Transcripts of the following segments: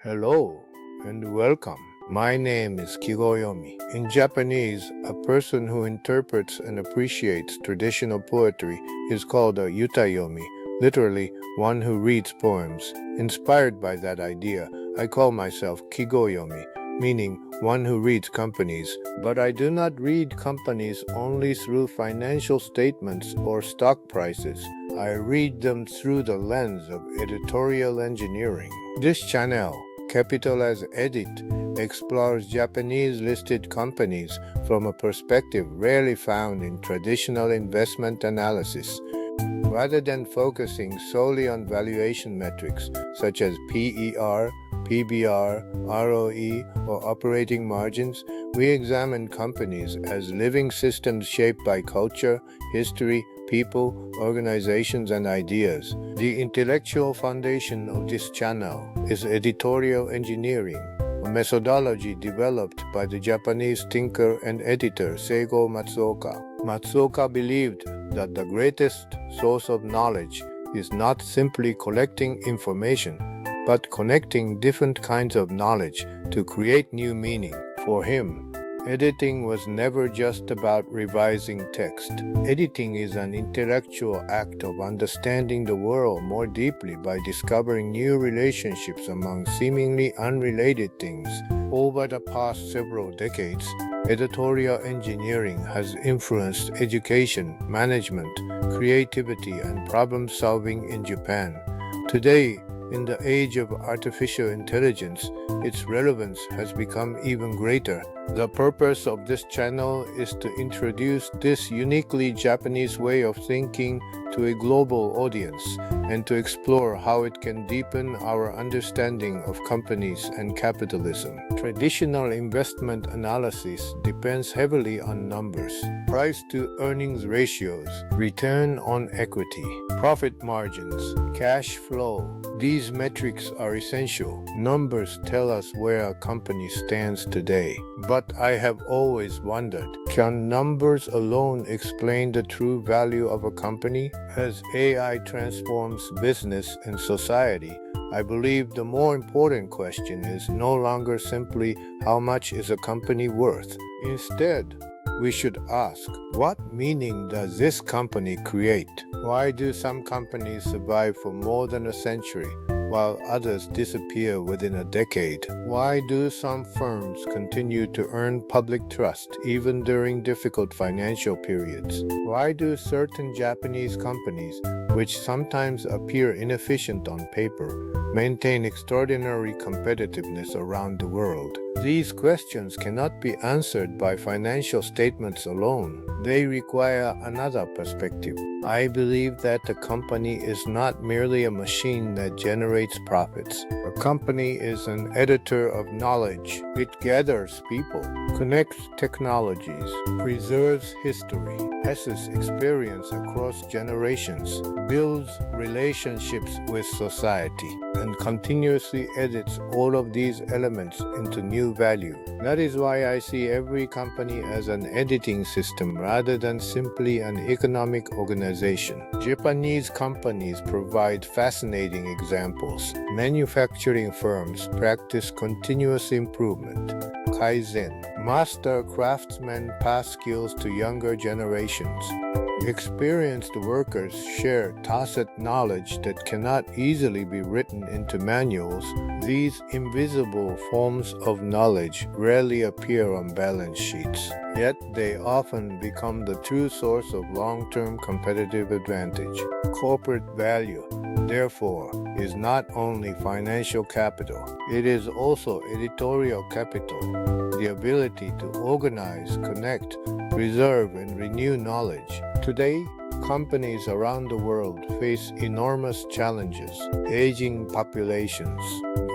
Hello and welcome. My name is Kigyoyomi. In Japanese, a person who interprets and appreciates traditional poetry is called a utayomi, literally one who reads poems. Inspired by that idea, I call myself Kigyoyomi, meaning one who reads companies. But I do not read companies only through financial statements or stock prices. I read them through the lens of editorial engineering. This channel, capital as Edit, explores Japanese listed companies from a perspective rarely found in traditional investment analysis. Rather than focusing solely on valuation metrics such as PER, PBR, ROE, or operating margins, we examine companies as living systems shaped by culture, history, people, organizations, and ideas. The intellectual foundation of this channel is editorial engineering, a methodology developed by the Japanese thinker and editor Seigou Matsuoka. Matsuoka believed that the greatest source of knowledge is not simply collecting information, but connecting different kinds of knowledge to create new meaning. For him, editing was never just about revising text. Editing is an intellectual act of understanding the world more deeply by discovering new relationships among seemingly unrelated things. Over the past several decades, editorial engineering has influenced education, management, creativity, and problem-solving in Japan. Today, in the age of artificial intelligence, its relevance has become even greater. The purpose of this channel is to introduce this uniquely Japanese way of thinking to a global audience and to explore how it can deepen our understanding of companies and capitalism. Traditional investment analysis depends heavily on numbers, price-to-earnings ratios, return on equity, profit margins, cash flow. These metrics are essential. Numbers tell us where a company stands today. But I have always wondered, can numbers alone explain the true value of a company? As AI transforms business and society, I believe the more important question is no longer simply how much is a company worth. Instead, we should ask, what meaning does this company create? Why do some companies survive for more than a century, while others disappear within a decade? Why do some firms continue to earn public trust even during difficult financial periods? Why do certain Japanese companies, which sometimes appear inefficient on paper, maintain extraordinary competitiveness around the world? These questions cannot be answered by financial statements alone. They require another perspective. I believe that a company is not merely a machine that generates profits. A company is an editor of knowledge. It gathers people, connects technologies, preserves history, passes experience across generations, builds relationships with society, and continuously edits all of these elements into new value. That is why I see every company as an editing system rather than simply an economic organization. Japanese companies provide fascinating examples. Manufacturing firms practice continuous improvement, Kaizen. Master craftsmen pass skills to younger generations. Experienced workers share tacit knowledge that cannot easily be written into manuals. These invisible forms of knowledge rarely appear on balance sheets, yet they often become the true source of long-term competitive advantage. Corporate value, therefore, is not only financial capital, it is also editorial capital, the ability to organize, connect, preserve, and renew knowledge. Today, companies around the world face enormous challenges: aging populations,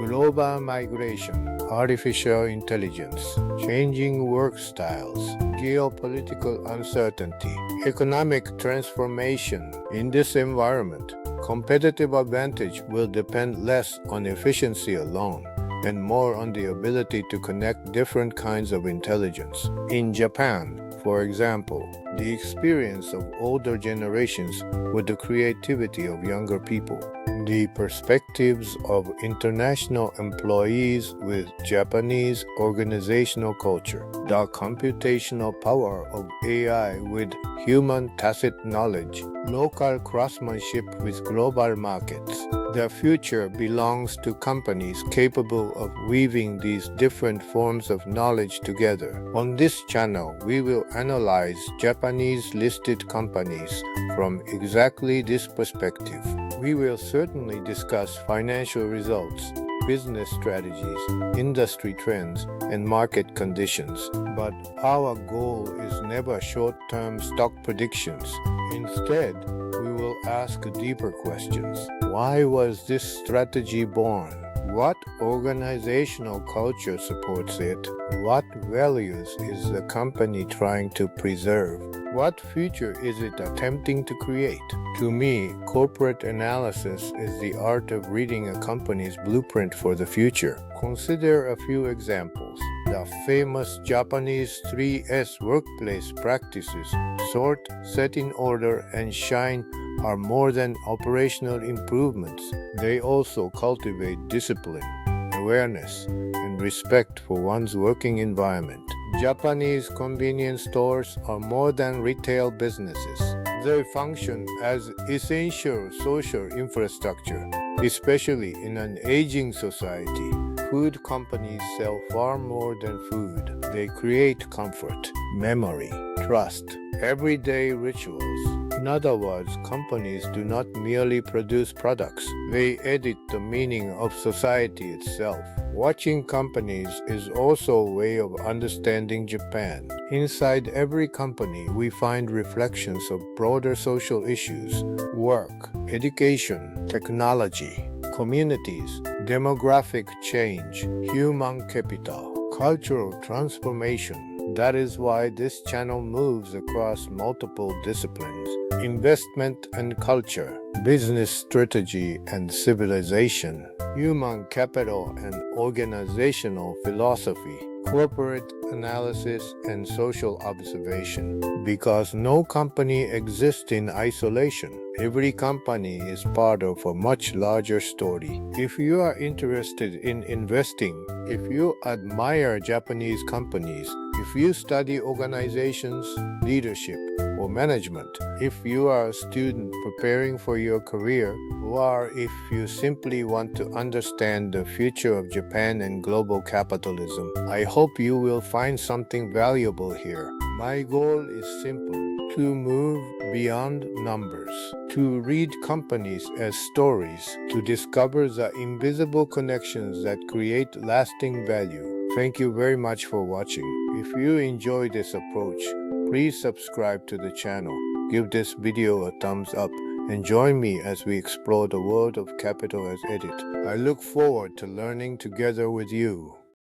global migration, artificial intelligence, changing work styles, geopolitical uncertainty, economic transformation. In this environment, competitive advantage will depend less on efficiency alone and more on the ability to connect different kinds of intelligence. In Japan, for example, the experience of older generations with the creativity of younger people the perspectives of international employees with Japanese organizational culture, the computational power of AI with human tacit knowledge, local craftsmanship with global markets. The future belongs to companies capable of weaving these different forms of knowledge together. On this channel, we will analyze Japanese listed companies from exactly this perspective. We will certainly discuss financial results, business strategies, industry trends, and market conditions. But our goal is never short-term stock predictions. Instead, we will ask deeper questions. Why was this strategy born? What organizational culture supports it? What values is the company trying to preserve? What future is it attempting to create? To me, corporate analysis is the art of reading a company's blueprint for the future. Consider a few examples. The famous Japanese 3S workplace practices, sort, set in order, and shine, are more than operational improvements. They also cultivate discipline, awareness, and respect for one's working environment. Japanese convenience stores are more than retail businesses. They function as essential social infrastructure, especially in an aging society. Food companies sell far more than food. They create comfort, memory, trust, everyday rituals. In other words, companies do not merely produce products, they edit the meaning of society itself. Watching companies is also a way of understanding Japan. Inside every company, we find reflections of broader social issues: work, education, technology, communities, demographic change, human capital, cultural transformation. That is why this channel moves across multiple disciplines: investment and culture, business strategy and civilization, human capital and organizational philosophy, corporate analysis and social observation. Because no company exists in isolation. Every company is part of a much larger story. If you are interested in investing, if you admire Japanese companies, if you study organizations, leadership, or management, if you are a student preparing for your career, or if you simply want to understand the future of Japan and global capitalism, I hope you will find something valuable here. My goal is simple: to move beyond numbers, to read companies as stories, to discover the invisible connections that create lasting value. Thank you very much for watching. If you enjoy this approach, please subscribe to the channel, give this video a thumbs up, and join me as we explore the world of capital as edit. I look forward to learning together with you.